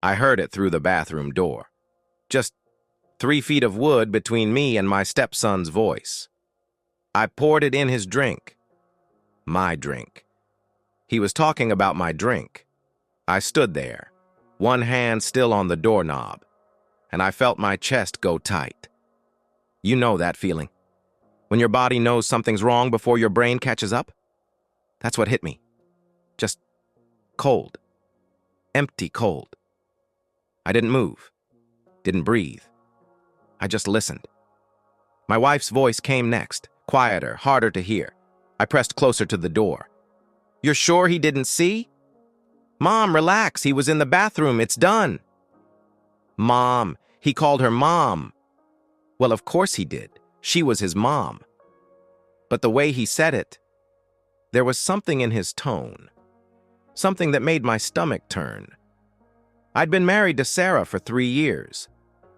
I heard it through the bathroom door. Just 3 feet of wood between me and my stepson's voice. I poured it in his drink. My drink. He was talking about my drink. I stood there, one hand still on the doorknob, and I felt my chest go tight. You know that feeling. When your body knows something's wrong before your brain catches up? That's what hit me. Just cold. Empty cold. I didn't move. Didn't breathe. I just listened. My wife's voice came next, quieter, harder to hear. I pressed closer to the door. You're sure he didn't see? Mom, relax. He was in the bathroom. It's done. Mom. He called her Mom. Well, of course he did. She was his mom. But the way he said it, there was something in his tone. Something that made my stomach turn. I'd been married to Sarah for 3 years.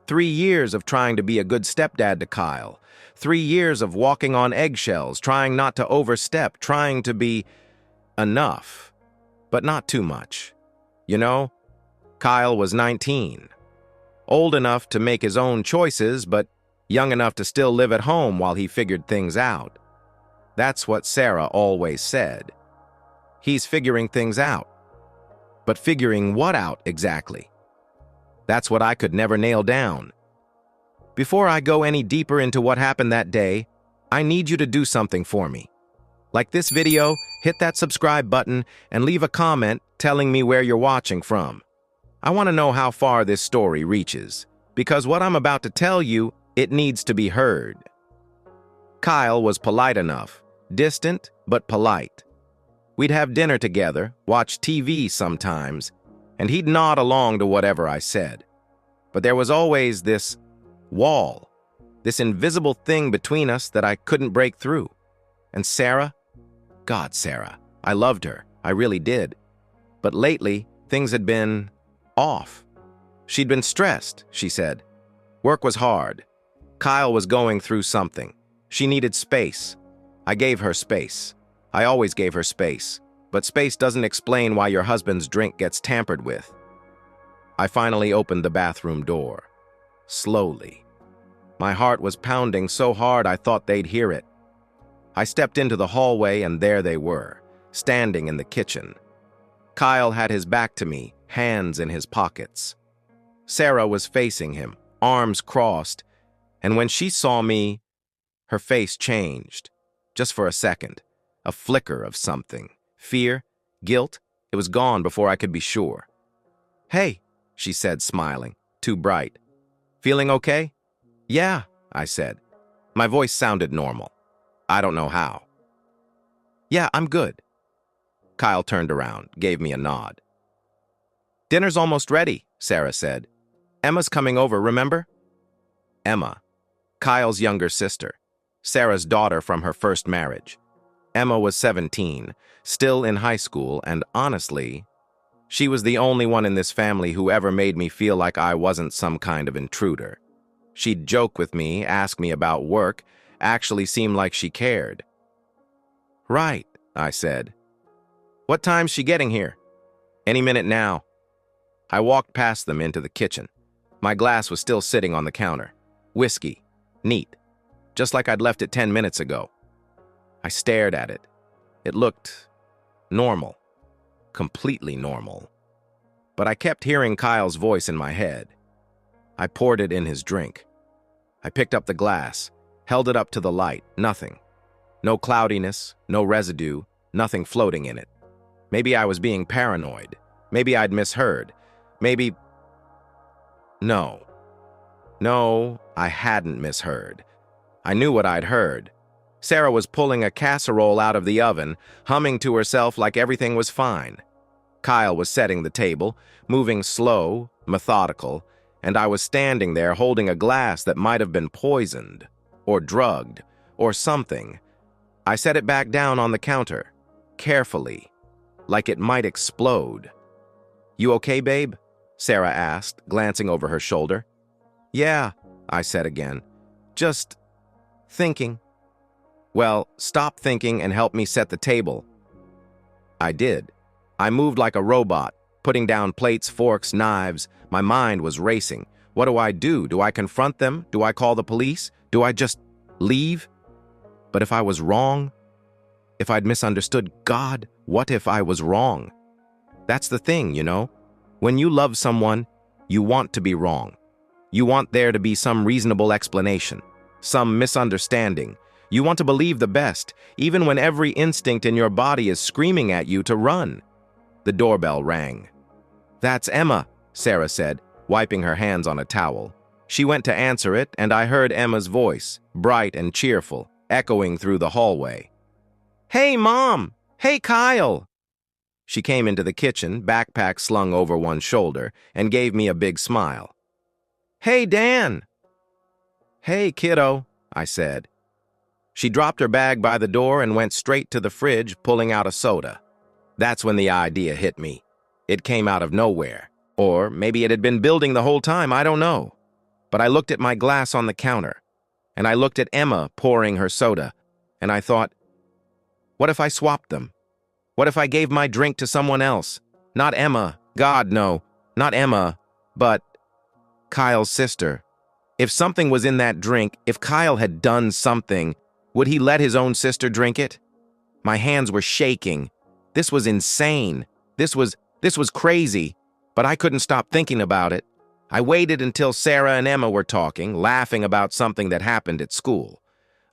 3 years of trying to be a good stepdad to Kyle. 3 years of walking on eggshells, trying not to overstep, trying to be enough, but not too much. You know, Kyle was 19. Old enough to make his own choices, but young enough to still live at home while he figured things out. That's what Sarah always said. He's figuring things out. But figuring what out exactly? That's what I could never nail down. Before I go any deeper into what happened that day, I need you to do something for me. Like this video, hit that subscribe button and leave a comment telling me where you're watching from. I want to know how far this story reaches, because what I'm about to tell you, it needs to be heard. Kyle was polite enough, distant but polite. We'd have dinner together, watch TV sometimes, and he'd nod along to whatever I said. But there was always this wall, this invisible thing between us that I couldn't break through. And Sarah? God, Sarah. I loved her. I really did. But lately, things had been off. She'd been stressed, she said. Work was hard. Kyle was going through something. She needed space. I gave her space. I always gave her space. But space doesn't explain why your husband's drink gets tampered with. I finally opened the bathroom door. Slowly. My heart was pounding so hard I thought they'd hear it. I stepped into the hallway and there they were, standing in the kitchen. Kyle had his back to me, hands in his pockets. Sarah was facing him, arms crossed, and when she saw me, her face changed. Just for a second. A flicker of something. Fear? Guilt? It was gone before I could be sure. Hey, she said, smiling, too bright. Feeling okay? Yeah, I said. My voice sounded normal. I don't know how. Yeah, I'm good. Kyle turned around, gave me a nod. Dinner's almost ready, Sarah said. Emma's coming over, remember? Emma, Kyle's younger sister, Sarah's daughter from her first marriage. Emma was 17, still in high school, and honestly, she was the only one in this family who ever made me feel like I wasn't some kind of intruder. She'd joke with me, ask me about work, actually seem like she cared. Right, I said. What time's she getting here? Any minute now. I walked past them into the kitchen. My glass was still sitting on the counter. Whiskey. Neat. Just like I'd left it 10 minutes ago. I stared at it. It looked normal. Completely normal. But I kept hearing Kyle's voice in my head. I poured it in his drink. I picked up the glass, held it up to the light. Nothing. No cloudiness, no residue, nothing floating in it. Maybe I was being paranoid. Maybe I'd misheard. Maybe... No. No, I hadn't misheard. I knew what I'd heard. Sarah was pulling a casserole out of the oven, humming to herself like everything was fine. Kyle was setting the table, moving slow, methodical, and I was standing there holding a glass that might have been poisoned, or drugged, or something. I set it back down on the counter, carefully, like it might explode. You okay, babe? Sarah asked, glancing over her shoulder. Yeah, I said again. Just thinking. Well, stop thinking and help me set the table. I did. I moved like a robot, putting down plates, forks, knives. My mind was racing. What do I do? Do I confront them? Do I call the police? Do I just leave? But if I was wrong? If I'd misunderstood God, what if I was wrong? That's the thing, you know? When you love someone, you want to be wrong. You want there to be some reasonable explanation, some misunderstanding. You want to believe the best, even when every instinct in your body is screaming at you to run. The doorbell rang. "That's Emma," Sarah said, wiping her hands on a towel. She went to answer it, and I heard Emma's voice, bright and cheerful, echoing through the hallway. "Hey, Mom! Hey, Kyle!" She came into the kitchen, backpack slung over one shoulder, and gave me a big smile. "Hey, Dan!" "Hey, kiddo," I said. She dropped her bag by the door and went straight to the fridge, pulling out a soda. That's when the idea hit me. It came out of nowhere. Or maybe it had been building the whole time, I don't know. But I looked at my glass on the counter, and I looked at Emma pouring her soda, and I thought, what if I swapped them? What if I gave my drink to someone else? Not Emma. God, no. Not Emma. But Kyle's sister. If something was in that drink, if Kyle had done something, would he let his own sister drink it? My hands were shaking. This was insane. This was crazy. But I couldn't stop thinking about it. I waited until Sarah and Emma were talking, laughing about something that happened at school.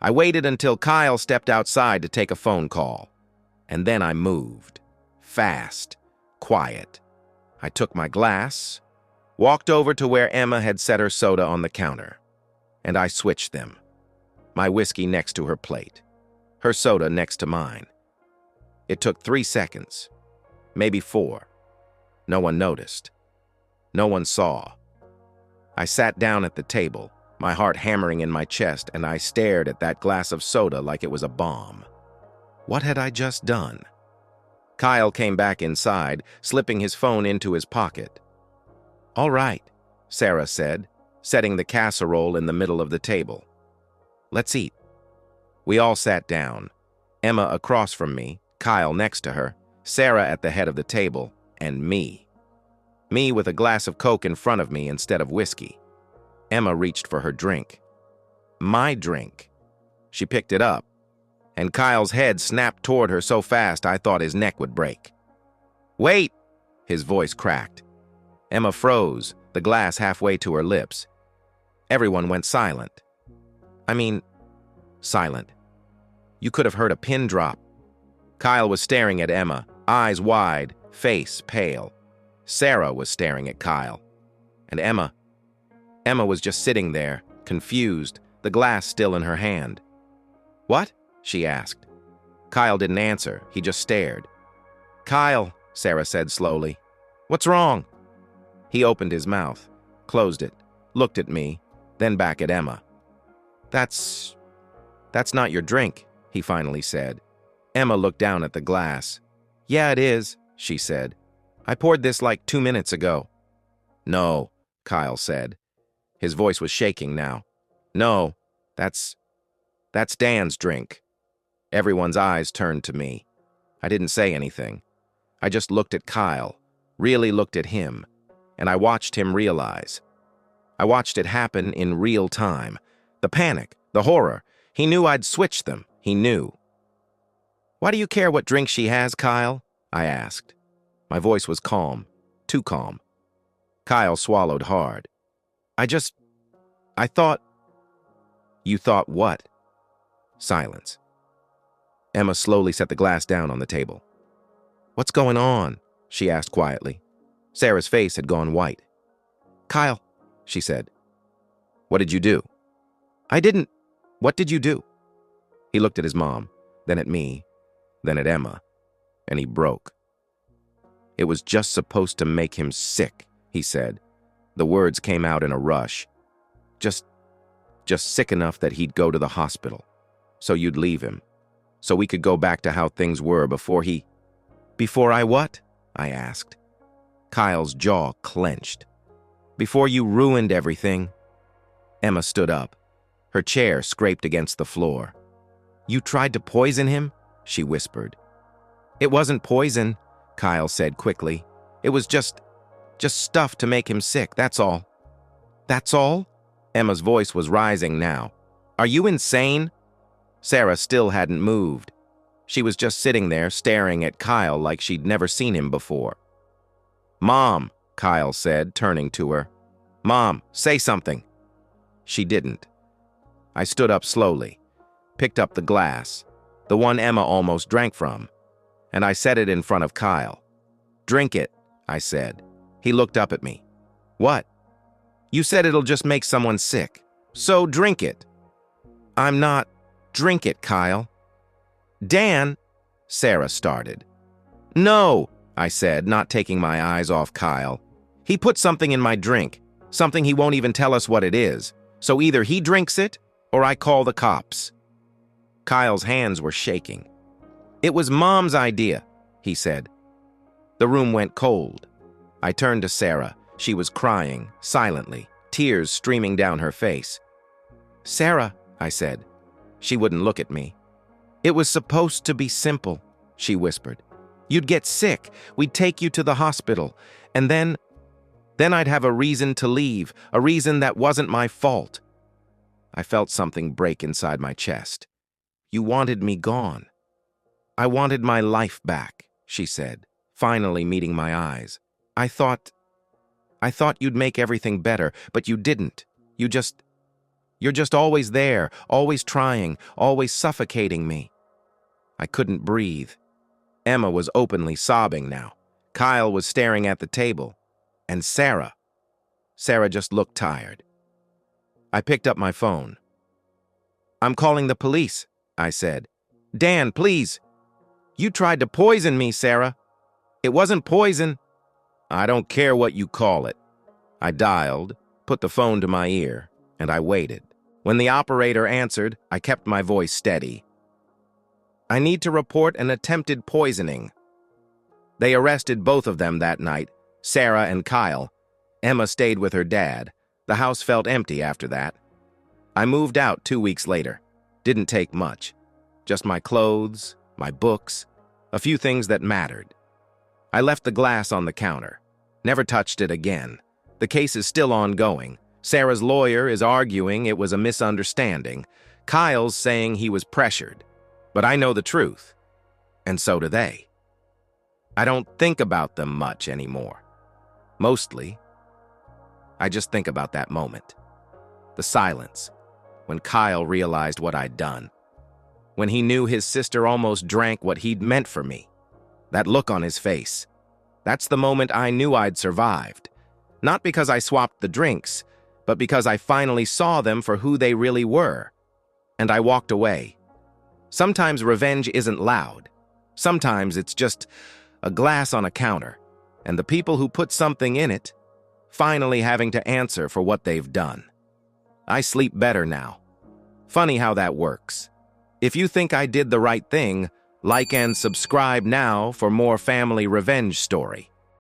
I waited until Kyle stepped outside to take a phone call. And then I moved. Fast. Quiet. I took my glass, walked over to where Emma had set her soda on the counter, and I switched them. My whiskey next to her plate, her soda next to mine. It took 3 seconds, maybe 4. No one noticed. No one saw. I sat down at the table, my heart hammering in my chest, and I stared at that glass of soda like it was a bomb. What had I just done? Kyle came back inside, slipping his phone into his pocket. "All right," Sarah said, setting the casserole in the middle of the table. "Let's eat." We all sat down, Emma across from me, Kyle next to her, Sarah at the head of the table, and me. Me with a glass of Coke in front of me instead of whiskey. Emma reached for her drink. My drink. She picked it up, and Kyle's head snapped toward her so fast I thought his neck would break. "Wait!" His voice cracked. Emma froze, the glass halfway to her lips. Everyone went silent. I mean, silent. You could have heard a pin drop. Kyle was staring at Emma, eyes wide, face pale. Sarah was staring at Kyle. And Emma was just sitting there, confused, the glass still in her hand. "What?" she asked. Kyle didn't answer, he just stared. "Kyle," Sarah said slowly. "What's wrong?" He opened his mouth, closed it, looked at me, then back at Emma. That's not your drink," he finally said. Emma looked down at the glass. "Yeah, it is," she said. "I poured this like 2 minutes ago." "No," Kyle said. His voice was shaking now. "No, that's Dan's drink." Everyone's eyes turned to me. I didn't say anything. I just looked at Kyle, really looked at him, and I watched him realize. I watched it happen in real time. The panic, the horror. He knew I'd switched them. He knew. "Why do you care what drink she has, Kyle?" I asked. My voice was calm, too calm. Kyle swallowed hard. I thought... "You thought what?" Silence. Emma slowly set the glass down on the table. "What's going on?" she asked quietly. Sarah's face had gone white. "Kyle," she said. "What did you do?" "I didn't. What did you do?" He looked at his mom, then at me, then at Emma, and he broke. "It was just supposed to make him sick," he said. The words came out in a rush. Just sick enough that he'd go to the hospital. So you'd leave him. So we could go back to how things were before he... "Before I what?" I asked. Kyle's jaw clenched. "Before you ruined everything." Emma stood up. Her chair scraped against the floor. "You tried to poison him?" she whispered. "It wasn't poison," Kyle said quickly. It was just stuff to make him sick, that's all. That's all? Emma's voice was rising now. Are you insane? Sarah still hadn't moved. She was just sitting there staring at Kyle like she'd never seen him before. Mom, Kyle said, turning to her. Mom, say something. She didn't. I stood up slowly, picked up the glass, the one Emma almost drank from, and I set it in front of Kyle. Drink it, I said. He looked up at me. What? You said it'll just make someone sick. So drink it. I'm not. Drink it, Kyle. Dan, Sarah started. No, I said, not taking my eyes off Kyle. He put something in my drink, something he won't even tell us what it is. So either he drinks it, or I call the cops. Kyle's hands were shaking. It was Mom's idea, he said. The room went cold. I turned to Sarah. She was crying, silently, tears streaming down her face. Sarah, I said. She wouldn't look at me. It was supposed to be simple, she whispered. You'd get sick, we'd take you to the hospital, and then I'd have a reason to leave, a reason that wasn't my fault. I felt something break inside my chest. You wanted me gone. I wanted my life back, she said, finally meeting my eyes. I thought you'd make everything better, but you didn't. You're just always there, always trying, always suffocating me. I couldn't breathe. Emma was openly sobbing now. Kyle was staring at the table. And Sarah just looked tired. I picked up my phone. I'm calling the police, I said. Dan, please. You tried to poison me, Sarah. It wasn't poison. I don't care what you call it. I dialed, put the phone to my ear, and I waited. When the operator answered, I kept my voice steady. I need to report an attempted poisoning. They arrested both of them that night, Sarah and Kyle. Emma stayed with her dad. The house felt empty after that. I moved out 2 weeks later. Didn't take much. Just my clothes, my books, a few things that mattered. I left the glass on the counter. Never touched it again. The case is still ongoing. Sarah's lawyer is arguing it was a misunderstanding. Kyle's saying he was pressured. But I know the truth. And so do they. I don't think about them much anymore. Mostly, I just think about that moment. The silence, when Kyle realized what I'd done. When he knew his sister almost drank what he'd meant for me. That look on his face. That's the moment I knew I'd survived. Not because I swapped the drinks, but because I finally saw them for who they really were. And I walked away. Sometimes revenge isn't loud. Sometimes it's just a glass on a counter, and the people who put something in it finally having to answer for what they've done. I sleep better now. Funny how that works. If you think I did the right thing, like and subscribe now for more family revenge story.